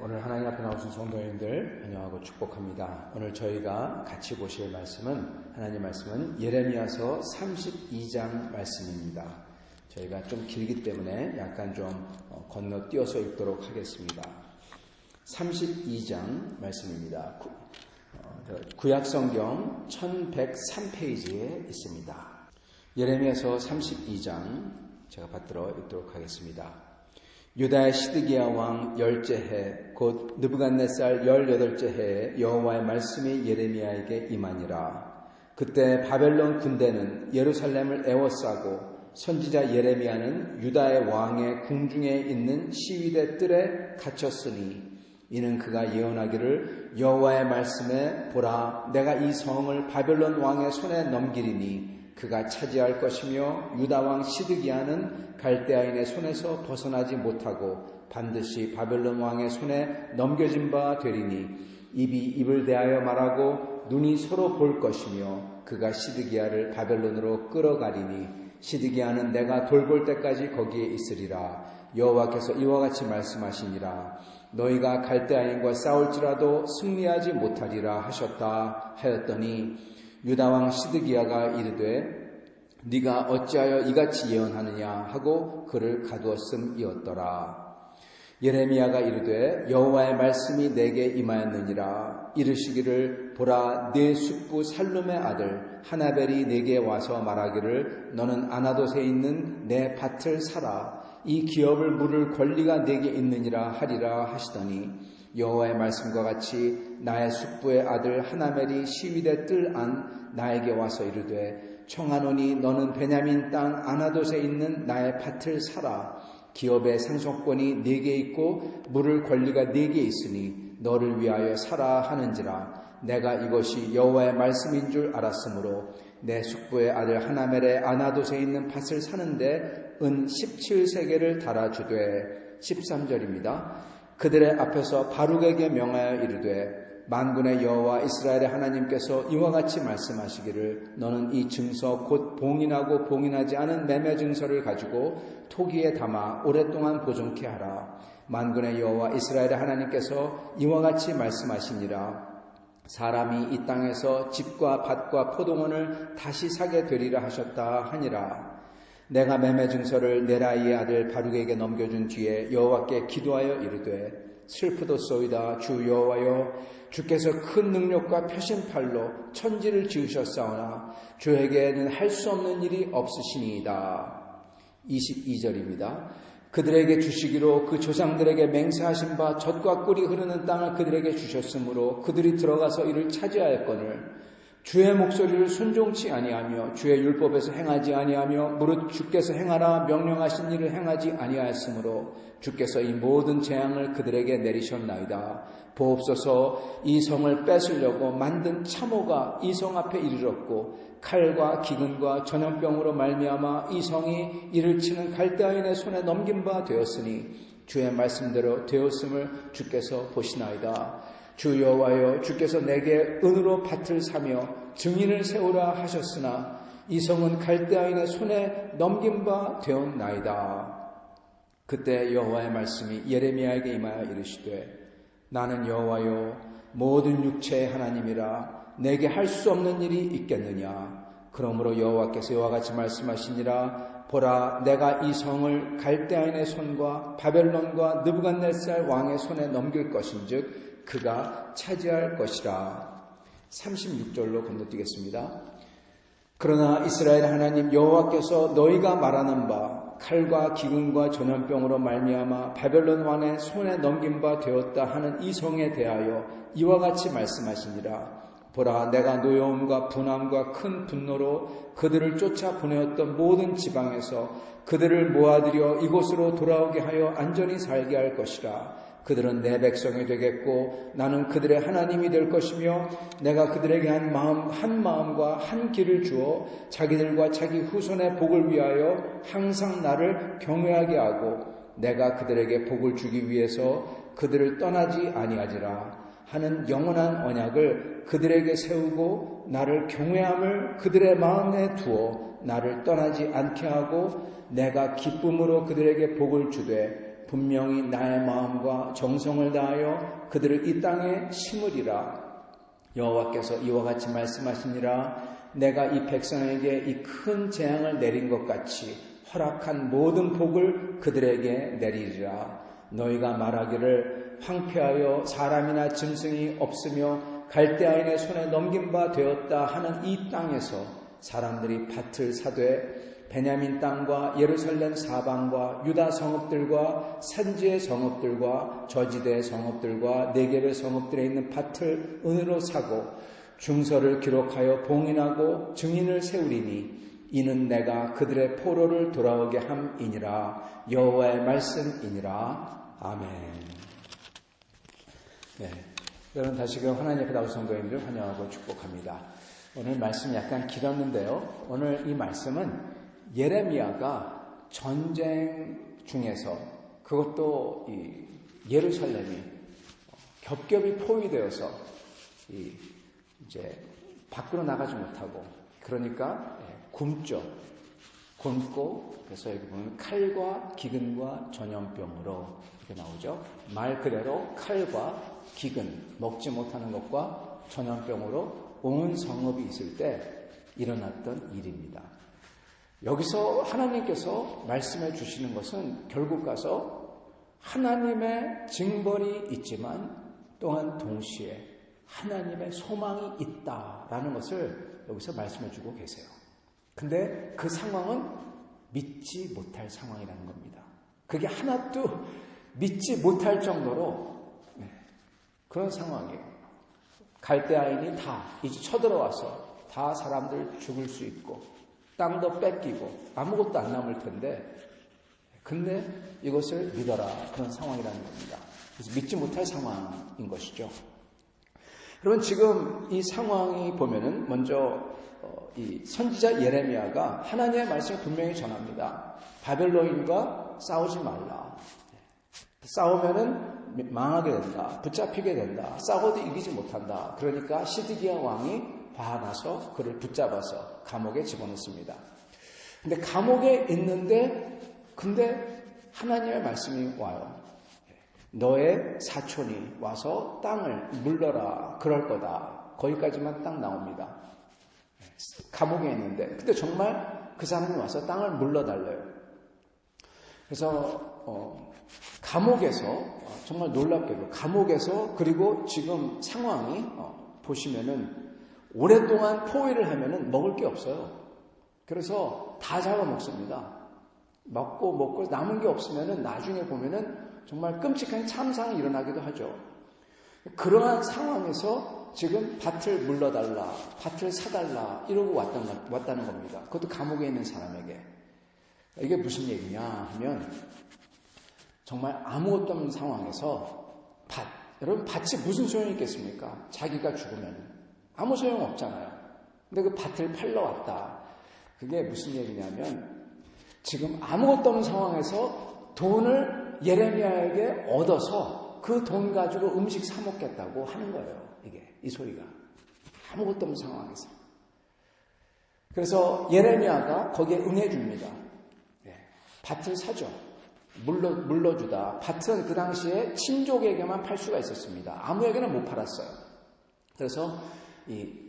오늘 하나님 앞에 나오신 성도님들 환영하고 축복합니다. 오늘 저희가 같이 보실 말씀은 하나님 말씀은 예레미야서 32장 말씀입니다. 저희가 좀 길기 때문에 약간 좀 건너뛰어서 읽도록 하겠습니다. 32장 말씀입니다. 구약성경 1103페이지에 있습니다. 예레미야서 32장 제가 받들어 읽도록 하겠습니다. 유다의 시드기야 왕 10째 해 곧 느부갓네살 18째 해에 여호와의 말씀이 예레미야에게 임하니라. 그때 바벨론 군대는 예루살렘을 에워싸고 선지자 예레미야는 유다의 왕의 궁중에 있는 시위대 뜰에 갇혔으니 이는 그가 예언하기를 여호와의 말씀에 보라 내가 이 성을 바벨론 왕의 손에 넘기리니 그가 차지할 것이며 유다 왕 시드기야는 갈대아인의 손에서 벗어나지 못하고 반드시 바벨론 왕의 손에 넘겨진 바 되리니 입이 입을 대하여 말하고 눈이 서로 볼 것이며 그가 시드기야를 바벨론으로 끌어가리니 시드기야는 내가 돌볼 때까지 거기에 있으리라. 여호와께서 이와 같이 말씀하시니라. 너희가 갈대아인과 싸울지라도 승리하지 못하리라 하셨다 하였더니 유다 왕 시드기야가 이르되 네가 어찌하여 이같이 예언하느냐 하고 그를 가두었음이었더라. 예레미야가 이르되 여호와의 말씀이 내게 임하였느니라. 이르시기를 보라 네 숙부 살룸의 아들 하나벨이 내게 와서 말하기를 너는 아나돗에 있는 내 밭을 사라. 이 기업을 물을 권리가 내게 있느니라 하리라 하시더니 여호와의 말씀과 같이 나의 숙부의 아들 하나벨이 시위대 뜰 안 나에게 와서 이르되 청하노니 너는 베냐민 땅 아나돗에 있는 나의 밭을 사라. 기업의 상속권이 네게 있고 물을 권리가 네게 있으니 너를 위하여 사라 하는지라. 내가 이것이 여호와의 말씀인 줄 알았으므로 내 숙부의 아들 하나멜의 아나돗에 있는 밭을 사는데 은 17세겔을 달아주되 13절입니다. 그들의 앞에서 바룩에게 명하여 이르되 만군의 여호와 이스라엘의 하나님께서 이와 같이 말씀하시기를 너는 이 증서 곧 봉인하고 봉인하지 않은 매매 증서를 가지고 토기에 담아 오랫동안 보존케 하라. 만군의 여호와 이스라엘의 하나님께서 이와 같이 말씀하시니라. 사람이 이 땅에서 집과 밭과 포도원을 다시 사게 되리라 하셨다 하니라. 내가 매매 증서를 네라이의 아들 바룩에게 넘겨준 뒤에 여호와께 기도하여 이르되 슬프도소이다 주 여호와여 주께서 큰 능력과 표신팔로 천지를 지으셨사오나 주에게는 할 수 없는 일이 없으시니이다. 22절입니다. 그들에게 주시기로 그 조상들에게 맹세하신 바 젖과 꿀이 흐르는 땅을 그들에게 주셨으므로 그들이 들어가서 이를 차지하였거늘 주의 목소리를 순종치 아니하며 주의 율법에서 행하지 아니하며 무릇 주께서 행하라 명령하신 일을 행하지 아니하였으므로 주께서 이 모든 재앙을 그들에게 내리셨나이다. 보옵소서 이 성을 뺏으려고 만든 참호가 이 성 앞에 이르렀고 칼과 기근과 전염병으로 말미암아 이 성이 이를 치는 갈대아인의 손에 넘긴 바 되었으니 주의 말씀대로 되었음을 주께서 보시나이다. 주 여호와여 주께서 내게 은으로 밭을 사며 증인을 세우라 하셨으나 이 성은 갈대아인의 손에 넘긴 바 되었나이다. 그때 여호와의 말씀이 예레미야에게 임하여 이르시되 나는 여호와여 모든 육체의 하나님이라 내게 할 수 없는 일이 있겠느냐. 그러므로 여호와께서 이와 같이 말씀하시니라. 보라 내가 이 성을 갈대아인의 손과 바벨론과 느부갓네살 왕의 손에 넘길 것인즉 그가 차지할 것이라. 36절로 건너뛰겠습니다. 그러나 이스라엘 하나님 여호와께서 너희가 말하는 바 칼과 기근과 전염병으로 말미암아 바벨론 왕의 손에 넘긴 바 되었다 하는 이 성에 대하여 이와 같이 말씀하시니라. 보라 내가 노여움과 분함과 큰 분노로 그들을 쫓아 보내었던 모든 지방에서 그들을 모아들여 이곳으로 돌아오게 하여 안전히 살게 할 것이라. 그들은 내 백성이 되겠고 나는 그들의 하나님이 될 것이며 내가 그들에게 한 마음과 한 길을 주어 자기들과 자기 후손의 복을 위하여 항상 나를 경외하게 하고 내가 그들에게 복을 주기 위해서 그들을 떠나지 아니하리라 하는 영원한 언약을 그들에게 세우고 나를 경외함을 그들의 마음에 두어 나를 떠나지 않게 하고 내가 기쁨으로 그들에게 복을 주되 분명히 나의 마음과 정성을 다하여 그들을 이 땅에 심으리라. 여호와께서 이와 같이 말씀하시니라. 내가 이 백성에게 이 큰 재앙을 내린 것 같이 허락한 모든 복을 그들에게 내리리라. 너희가 말하기를 황폐하여 사람이나 짐승이 없으며 갈대아인의 손에 넘긴 바 되었다 하는 이 땅에서 사람들이 밭을 사되 베냐민 땅과 예루살렘 사방과 유다 성읍들과 산지의 성읍들과 저지대의 성읍들과 네겝의 성읍들에 있는 밭을 은으로 사고 중서를 기록하여 봉인하고 증인을 세우리니 이는 내가 그들의 포로를 돌아오게 함이니라. 여호와의 말씀이니라. 아멘. 네, 여러분 다시금 하나님 앞에 나오신 성도님들 환영하고 축복합니다. 오늘 말씀이 약간 길었는데요. 오늘 이 말씀은 예레미야가 전쟁 중에서 그것도 이 예루살렘이 겹겹이 포위되어서 이제 밖으로 나가지 못하고 그러니까 굶고 그래서 여기 보면 칼과 기근과 전염병으로 이렇게 나오죠. 말 그대로 칼과 기근 먹지 못하는 것과 전염병으로 온 성읍이 있을 때 일어났던 일입니다. 여기서 하나님께서 말씀해 주시는 것은 결국 가서 하나님의 징벌이 있지만 또한 동시에 하나님의 소망이 있다라는 것을 여기서 말씀해 주고 계세요. 근데 그 상황은 믿지 못할 상황이라는 겁니다. 그게 하나도 믿지 못할 정도로 그런 상황이에요. 갈대아인이 다 이제 쳐들어와서 다 사람들 죽을 수 있고 땅도 뺏기고 아무것도 안 남을 텐데 근데 이것을 믿어라 그런 상황이라는 겁니다. 그래서 믿지 못할 상황인 것이죠. 여러분 지금 이 상황이 보면은 먼저 이 선지자 예레미야가 하나님의 말씀을 분명히 전합니다. 바벨론과 싸우지 말라. 싸우면은 망하게 된다. 붙잡히게 된다. 싸워도 이기지 못한다. 그러니까 시드기야 왕이 화나서 그를 붙잡아서 감옥에 집어넣습니다. 근데 감옥에 있는데 근데 하나님의 말씀이 와요. 너의 사촌이 와서 땅을 물러라 그럴 거다. 거기까지만 딱 나옵니다. 감옥에 있는데 근데 정말 그 사람이 와서 땅을 물러달래요. 그래서 감옥에서 정말 놀랍게도 감옥에서 그리고 지금 상황이 보시면은 오랫동안 포위를 하면은 먹을 게 없어요. 그래서 다 잡아먹습니다. 먹고 남은 게 없으면은 나중에 보면은 정말 끔찍한 참상이 일어나기도 하죠. 그러한 상황에서 지금 밭을 물러달라, 밭을 사달라 이러고 왔다는 겁니다. 그것도 감옥에 있는 사람에게. 이게 무슨 얘기냐 하면 정말 아무것도 없는 상황에서 여러분 밭이 무슨 소용이 있겠습니까? 자기가 죽으면 아무 소용 없잖아요. 근데 그 밭을 팔러 왔다. 그게 무슨 얘기냐면 지금 아무것도 없는 상황에서 돈을 예레미야에게 얻어서 그 돈 가지고 음식 사 먹겠다고 하는 거예요. 이 소리가 아무것도 없는 상황에서. 그래서 예레미야가 거기에 응해줍니다. 밭을 사죠. 물러주다. 밭은 그 당시에 친족에게만 팔 수가 있었습니다. 아무에게는 못 팔았어요. 그래서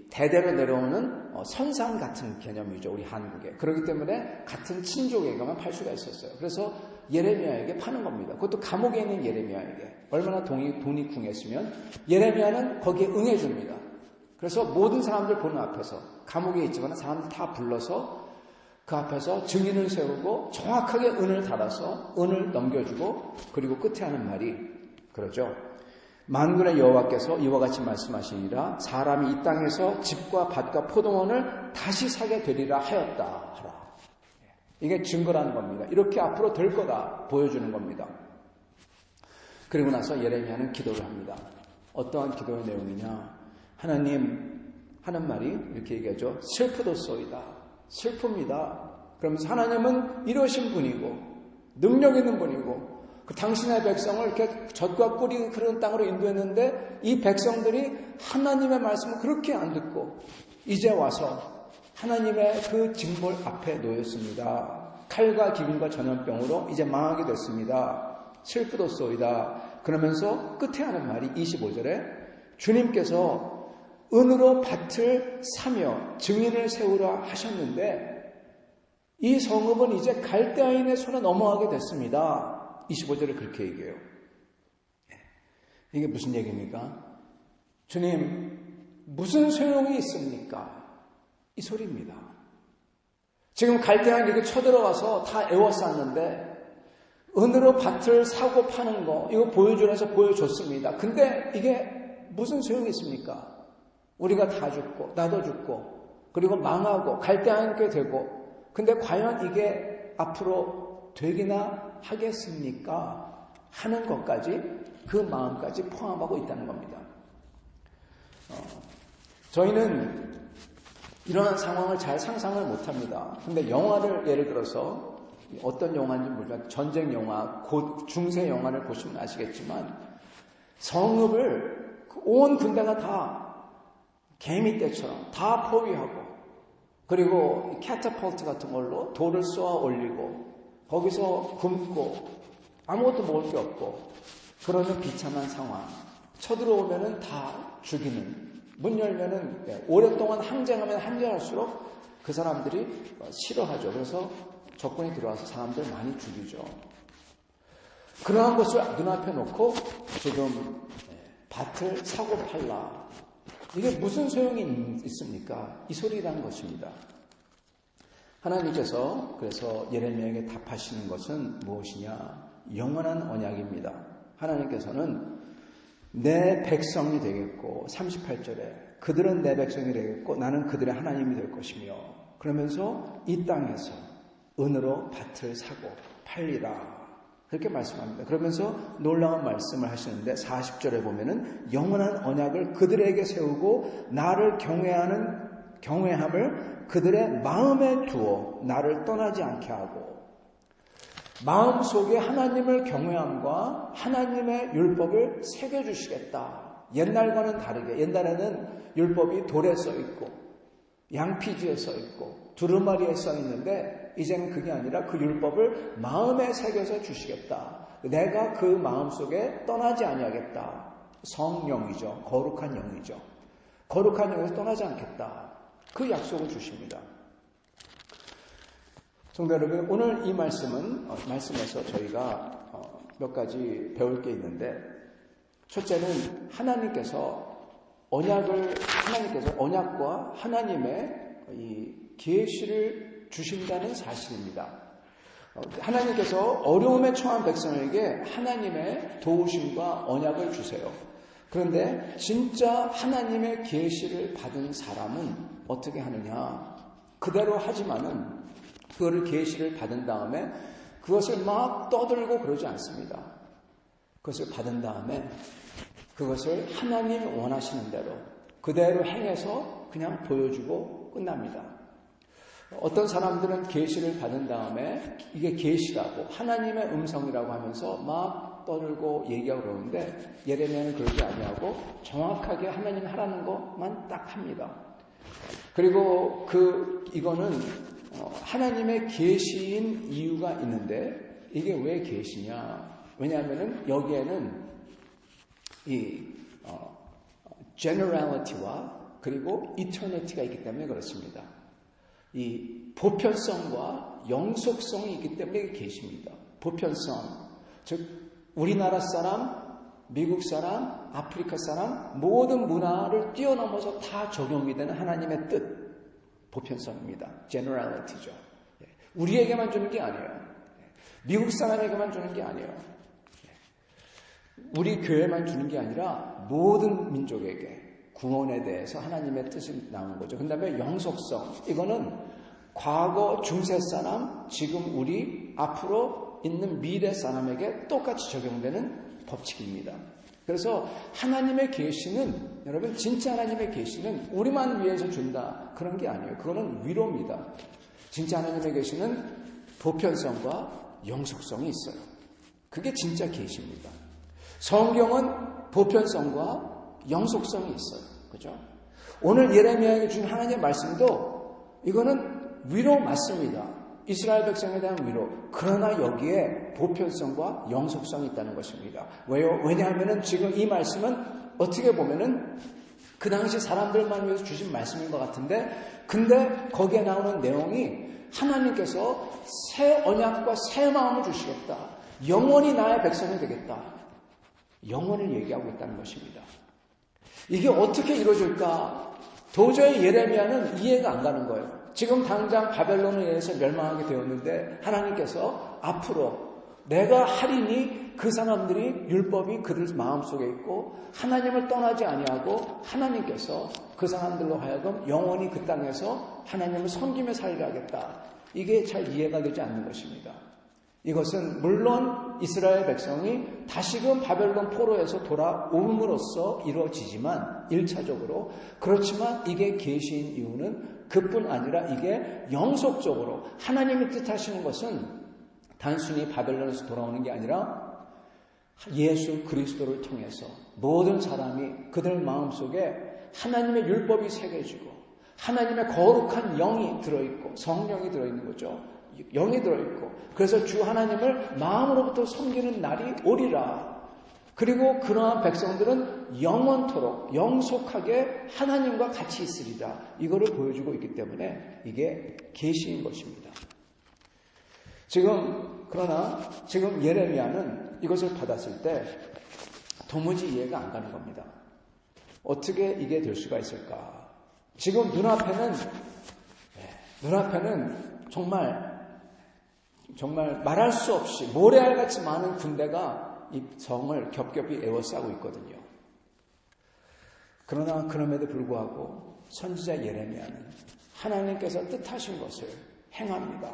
대대로 내려오는 선상 같은 개념이죠. 우리 한국에. 그렇기 때문에 같은 친족에게만 팔 수가 있었어요. 그래서 예레미야에게 파는 겁니다. 그것도 감옥에 있는 예레미야에게. 얼마나 돈이 궁했으면 예레미야는 거기에 응해줍니다. 그래서 모든 사람들 보는 앞에서 감옥에 있지만 사람들 다 불러서 그 앞에서 증인을 세우고 정확하게 은을 달아서 은을 넘겨주고 그리고 끝에 하는 말이 그러죠. 만군의 여호와께서 이와 같이 말씀하시니라 사람이 이 땅에서 집과 밭과 포도원을 다시 사게 되리라 하였다 하라. 이게 증거라는 겁니다. 이렇게 앞으로 될 거다 보여주는 겁니다. 그리고 나서 예레미야는 기도를 합니다. 어떠한 기도의 내용이냐. 하나님 하는 말이 이렇게 얘기하죠. 슬프도소이다. 슬픕니다. 그러면서 하나님은 이러신 분이고 능력 있는 분이고 그 당신의 백성을 이렇게 젖과 꿀이 흐르는 땅으로 인도했는데 이 백성들이 하나님의 말씀을 그렇게 안 듣고 이제 와서 하나님의 그 징벌 앞에 놓였습니다. 칼과 기근과 전염병으로 이제 망하게 됐습니다. 슬프도소이다. 그러면서 끝에 하는 말이 25절에 주님께서 은으로 밭을 사며 증인을 세우라 하셨는데 이 성읍은 이제 갈대아인의 손에 넘어가게 됐습니다. 25절에 그렇게 얘기해요. 이게 무슨 얘기입니까? 주님 무슨 소용이 있습니까? 이 소리입니다. 지금 갈대아인 이렇게 쳐들어와서 다 에워쌌는데 은으로 밭을 사고 파는 거 이거 보여주면서 보여줬습니다. 근데 이게 무슨 소용이 있습니까? 우리가 다 죽고 나도 죽고 그리고 망하고 갈대아인께 되고 근데 과연 이게 앞으로 되기나 하겠습니까? 하는 것까지 그 마음까지 포함하고 있다는 겁니다. 저희는 이러한 상황을 잘 상상을 못합니다. 근데 영화를 예를 들어서 어떤 영화인지 모르지만 전쟁 영화, 곧 중세 영화를 보시면 아시겠지만 성읍을 온 군대가 다 개미떼처럼 다 포위하고 그리고 캐터폴트 같은 걸로 돌을 쏘아 올리고 거기서 굶고 아무것도 먹을 게 없고 그러는 비참한 상황. 쳐들어오면은 다 죽이는. 문 열면은 오랫동안 항쟁하면 항쟁할수록 그 사람들이 싫어하죠. 그래서 적군이 들어와서 사람들 많이 죽이죠. 그러한 것을 눈앞에 놓고 지금 밭을 사고 팔라. 이게 무슨 소용이 있습니까? 이 소리라는 것입니다. 하나님께서 그래서 예레미야에게 답하시는 것은 무엇이냐? 영원한 언약입니다. 하나님께서는 내 백성이 되겠고 38절에 그들은 내 백성이 되겠고 나는 그들의 하나님이 될 것이며 그러면서 이 땅에서 은으로 밭을 사고 팔리라. 그렇게 말씀합니다. 그러면서 놀라운 말씀을 하시는데 40절에 보면은 영원한 언약을 그들에게 세우고 나를 경외함을 그들의 마음에 두어 나를 떠나지 않게 하고 마음속에 하나님을 경외함과 하나님의 율법을 새겨주시겠다. 옛날과는 다르게 옛날에는 율법이 돌에 써있고 양피지에 써있고 두루마리에 써있는데 이제는 그게 아니라 그 율법을 마음에 새겨서 주시겠다. 내가 그 마음속에 떠나지 아니하겠다. 성령이죠. 거룩한 영이죠. 거룩한 영에서 떠나지 않겠다. 그 약속을 주십니다. 성도 여러분, 오늘 이 말씀에서 저희가 몇 가지 배울 게 있는데 첫째는 하나님께서 언약과 하나님의 이 계시를 주신다는 사실입니다. 하나님께서 어려움에 처한 백성에게 하나님의 도우심과 언약을 주세요. 그런데 진짜 하나님의 계시를 받은 사람은 어떻게 하느냐? 그대로 하지만은 그거를 계시를 받은 다음에 그것을 막 떠들고 그러지 않습니다. 그것을 받은 다음에 그것을 하나님 원하시는 대로 그대로 행해서 그냥 보여주고 끝납니다. 어떤 사람들은 계시를 받은 다음에 이게 계시라고 하나님의 음성이라고 하면서 막 떠들고 얘기하고 그러는데 예레미야는 그러지 아니하고 정확하게 하나님 하라는 것만 딱 합니다. 그리고 이거는 하나님의 계시인 이유가 있는데 이게 왜 계시냐? 왜냐하면은 여기에는 이 generality와 그리고 eternity가 있기 때문에 그렇습니다. 이 보편성과 영속성이 있기 때문에 이게 계십니다. 보편성, 즉 우리나라 사람, 미국 사람, 아프리카 사람 모든 문화를 뛰어넘어서 다 적용이 되는 하나님의 뜻, 보편성입니다. generality죠. 우리에게만 주는 게 아니에요. 미국 사람에게만 주는 게 아니에요. 우리 교회만 주는 게 아니라 모든 민족에게 구원에 대해서 하나님의 뜻이 나오는 거죠. 그 다음에 영속성, 이거는 과거 중세 사람, 지금 우리 앞으로 있는 미래 사람에게 똑같이 적용되는 법칙입니다. 그래서 하나님의 계시는, 여러분 진짜 하나님의 계시는 우리만 위해서 준다 그런 게 아니에요. 그거는 위로입니다. 진짜 하나님의 계시는 보편성과 영속성이 있어요. 그게 진짜 계시입니다. 성경은 보편성과 영속성이 있어요. 그죠? 오늘 예레미야에게 준 하나님의 말씀도 이거는 위로 맞습니다. 이스라엘 백성에 대한 위로. 그러나 여기에 보편성과 영속성이 있다는 것입니다. 왜요? 왜냐하면 지금 이 말씀은 어떻게 보면은 그 당시 사람들만 위해서 주신 말씀인 것 같은데, 근데 거기에 나오는 내용이 하나님께서 새 언약과 새 마음을 주시겠다. 영원히 나의 백성이 되겠다. 영원을 얘기하고 있다는 것입니다. 이게 어떻게 이루어질까? 도저히 예레미야는 이해가 안 가는 거예요. 지금 당장 바벨론에 의해서 멸망하게 되었는데 하나님께서 앞으로 내가 하리니 그 사람들이 율법이 그들 마음속에 있고 하나님을 떠나지 아니하고 하나님께서 그 사람들로 하여금 영원히 그 땅에서 하나님을 섬기며 살게 하겠다. 이게 잘 이해가 되지 않는 것입니다. 이것은 물론 이스라엘 백성이 다시금 바벨론 포로에서 돌아옴으로써 이루어지지만 1차적으로 그렇지만 이게 계시인 이유는 그뿐 아니라 이게 영속적으로 하나님이 뜻하시는 것은 단순히 바벨론에서 돌아오는 게 아니라 예수 그리스도를 통해서 모든 사람이 그들 마음속에 하나님의 율법이 새겨지고 하나님의 거룩한 영이 들어있고 성령이 들어있는 거죠. 영이 들어있고 그래서 주 하나님을 마음으로부터 섬기는 날이 오리라. 그리고 그러한 백성들은 영원토록 영속하게 하나님과 같이 있으리라. 이거를 보여주고 있기 때문에 이게 계시인 것입니다. 그러나 지금 예레미야는 이것을 받았을 때 도무지 이해가 안 가는 겁니다. 어떻게 이게 될 수가 있을까? 지금 눈앞에는 정말 말할 수 없이 모래알같이 많은 군대가 이 성을 겹겹이 에워싸고 있거든요. 그러나 그럼에도 불구하고 선지자 예레미야는 하나님께서 뜻하신 것을 행합니다.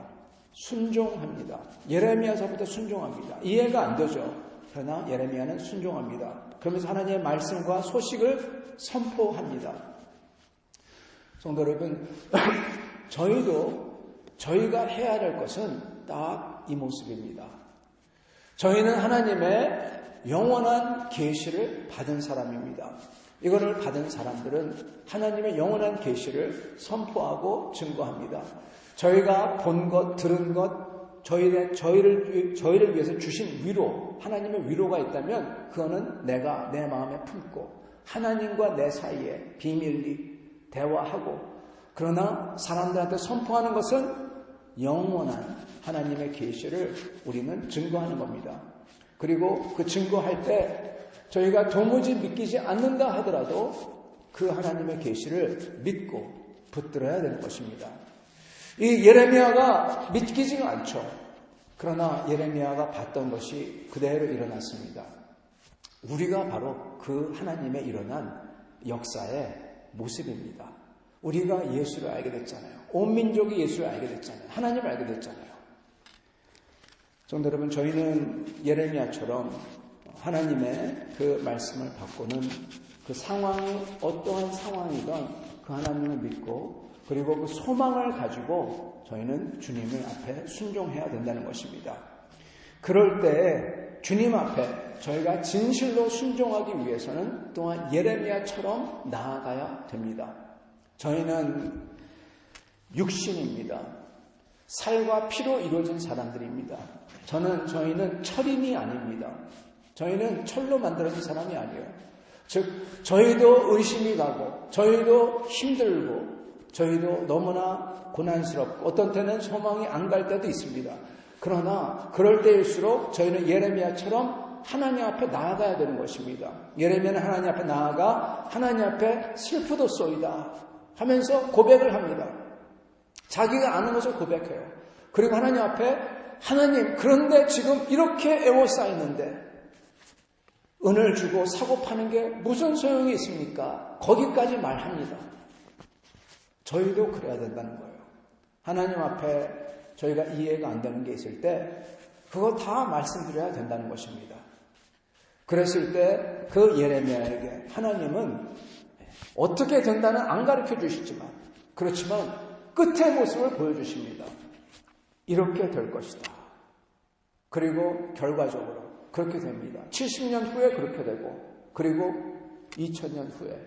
순종합니다. 예레미야서부터 순종합니다. 이해가 안 되죠. 그러나 예레미야는 순종합니다. 그러면서 하나님의 말씀과 소식을 선포합니다. 성도 여러분, 저희가 해야 될 것은 딱 이 모습입니다. 저희는 하나님의 영원한 계시를 받은 사람입니다. 이거를 받은 사람들은 하나님의 영원한 계시를 선포하고 증거합니다. 저희가 본 것, 들은 것, 저희를 위해서 주신 위로, 하나님의 위로가 있다면 그거는 내가 내 마음에 품고 하나님과 내 사이에 비밀리 대화하고 그러나 사람들한테 선포하는 것은 영원한 하나님의 계시를 우리는 증거하는 겁니다. 그리고 그 증거할 때 저희가 도무지 믿기지 않는다 하더라도 그 하나님의 계시를 믿고 붙들어야 되는 것입니다. 이 예레미야가 믿기지가 않죠. 그러나 예레미야가 봤던 것이 그대로 일어났습니다. 우리가 바로 그 하나님의 일어난 역사의 모습입니다. 우리가 예수를 알게 됐잖아요. 온 민족이 예수를 알게 됐잖아요. 하나님을 알게 됐잖아요. 성도 여러분, 저희는 예레미야처럼 하나님의 그 말씀을 받고는 그 상황이 어떠한 상황이든 그 하나님을 믿고 그리고 그 소망을 가지고 저희는 주님을 앞에 순종해야 된다는 것입니다. 그럴 때 주님 앞에 저희가 진실로 순종하기 위해서는 또한 예레미야처럼 나아가야 됩니다. 저희는 육신입니다. 살과 피로 이루어진 사람들입니다. 저희는 철인이 아닙니다. 저희는 철로 만들어진 사람이 아니에요. 즉, 저희도 의심이 가고, 저희도 힘들고, 저희도 너무나 고난스럽고, 어떤 때는 소망이 안 갈 때도 있습니다. 그러나, 그럴 때일수록 저희는 예레미야처럼 하나님 앞에 나아가야 되는 것입니다. 예레미야는 하나님 앞에 나아가, 하나님 앞에 슬프도소이다 하면서 고백을 합니다. 자기가 아는 것을 고백해요. 그리고 하나님 앞에, 하나님, 그런데 지금 이렇게 애워싸였는데, 은을 주고 사고 파는 게 무슨 소용이 있습니까? 거기까지 말합니다. 저희도 그래야 된다는 거예요. 하나님 앞에 저희가 이해가 안 되는 게 있을 때 그거 다 말씀드려야 된다는 것입니다. 그랬을 때 그 예레미야에게 하나님은 어떻게 된다는 안 가르쳐 주시지만 그렇지만 끝의 모습을 보여주십니다. 이렇게 될 것이다. 그리고 결과적으로 그렇게 됩니다. 70년 후에 그렇게 되고 그리고 2000년 후에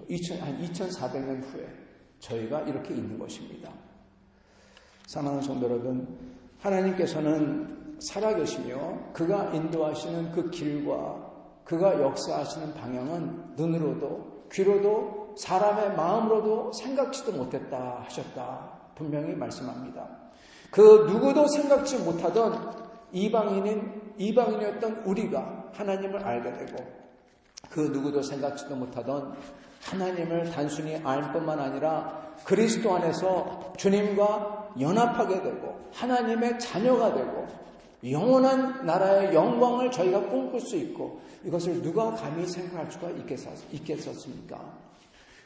2400년 후에 저희가 이렇게 있는 것입니다. 사랑하는 성도 여러분, 하나님께서는 살아계시며 그가 인도하시는 그 길과 그가 역사하시는 방향은 눈으로도 귀로도 사람의 마음으로도 생각지도 못했다 하셨다 분명히 말씀합니다. 그 누구도 생각지 못하던 이방인이었던 우리가 하나님을 알게 되고 그 누구도 생각지도 못하던 하나님을 단순히 알 뿐만 아니라 그리스도 안에서 주님과 연합하게 되고 하나님의 자녀가 되고 영원한 나라의 영광을 저희가 꿈꿀 수 있고 이것을 누가 감히 생각할 수가 있겠었습니까?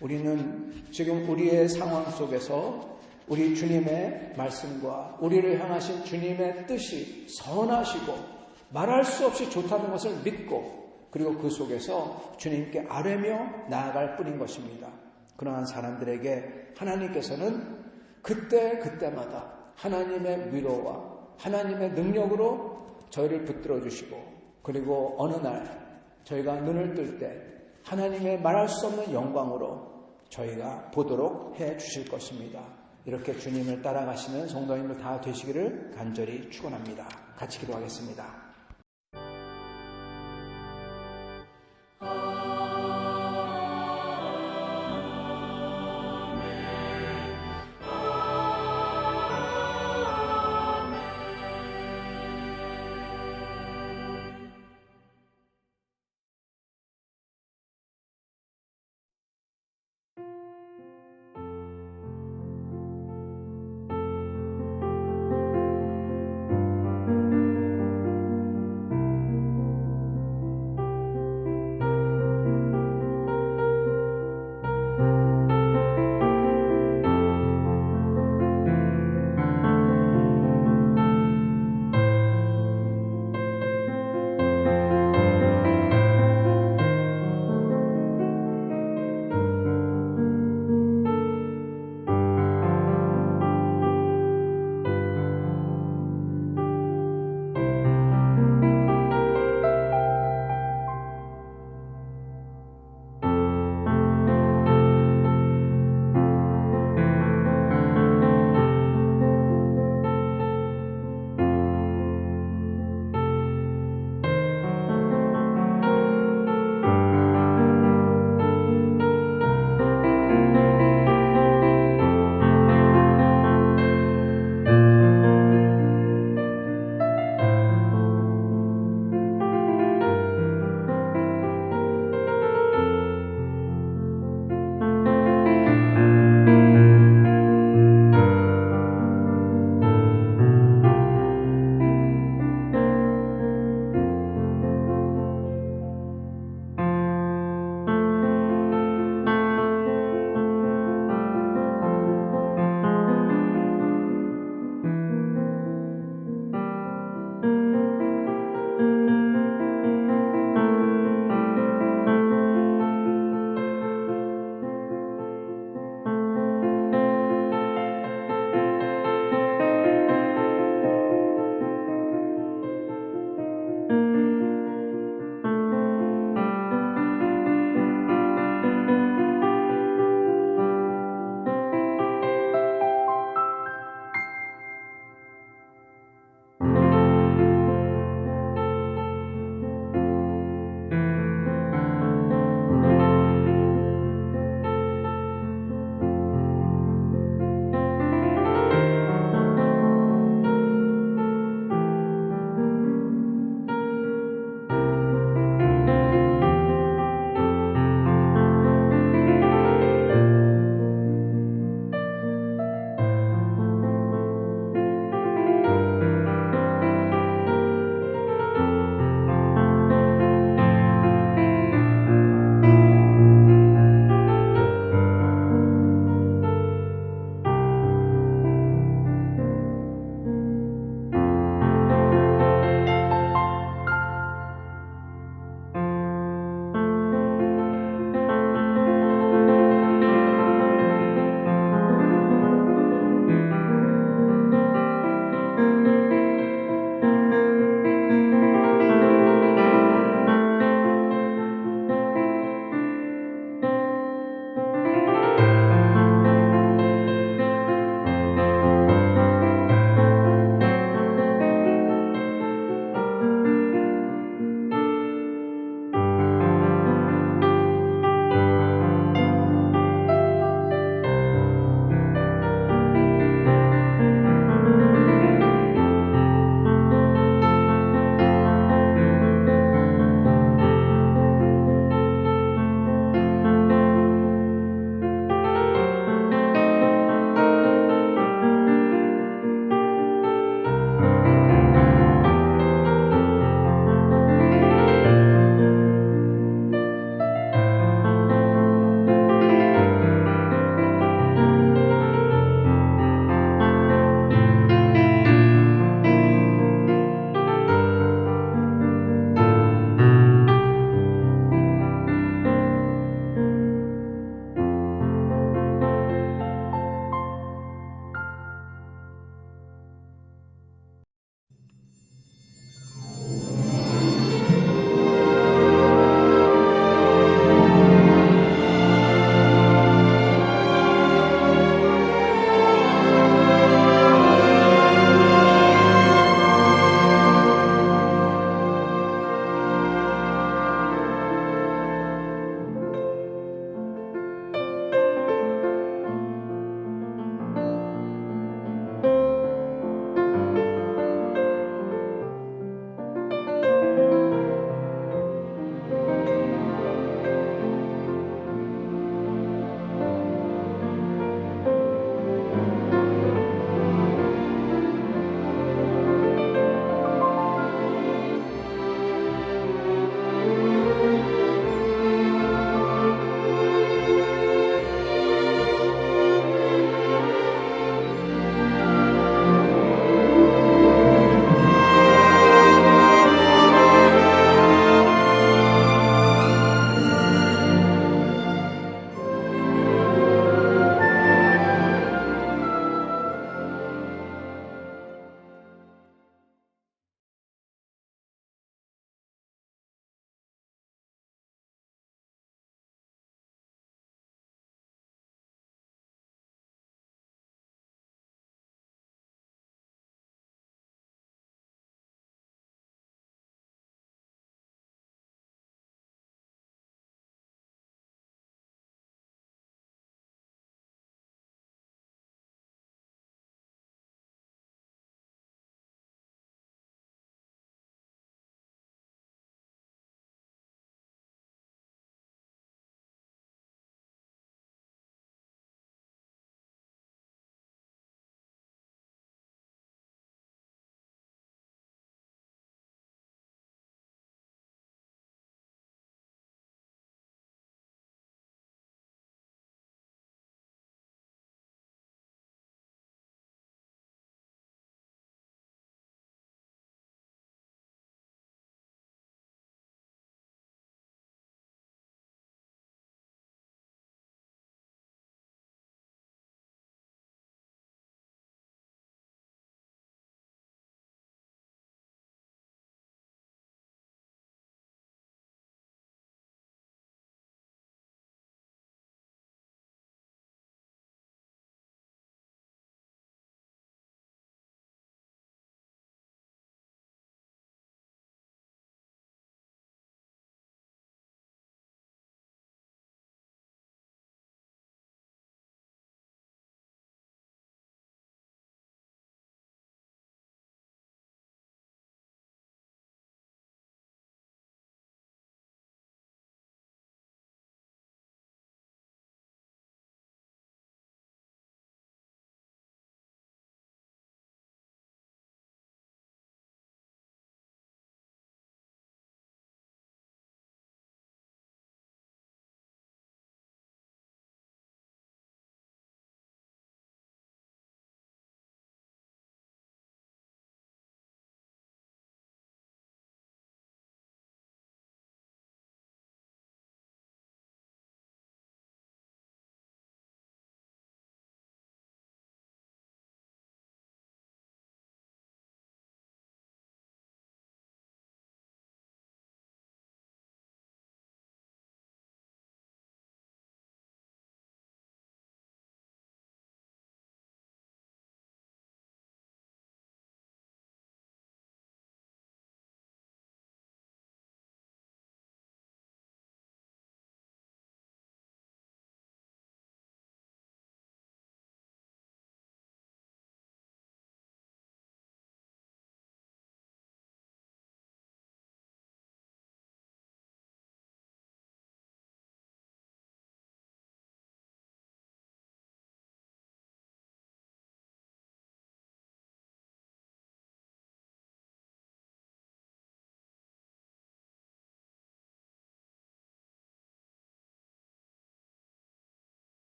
우리는 지금 우리의 상황 속에서 우리 주님의 말씀과 우리를 향하신 주님의 뜻이 선하시고 말할 수 없이 좋다는 것을 믿고 그리고 그 속에서 주님께 아뢰며 나아갈 뿐인 것입니다. 그러한 사람들에게 하나님께서는 그때마다 하나님의 위로와 하나님의 능력으로 저희를 붙들어 주시고 그리고 어느 날 저희가 눈을 뜰 때 하나님의 말할 수 없는 영광으로 저희가 보도록 해 주실 것입니다. 이렇게 주님을 따라가시는 성도님들 다 되시기를 간절히 축원합니다. 같이 기도하겠습니다.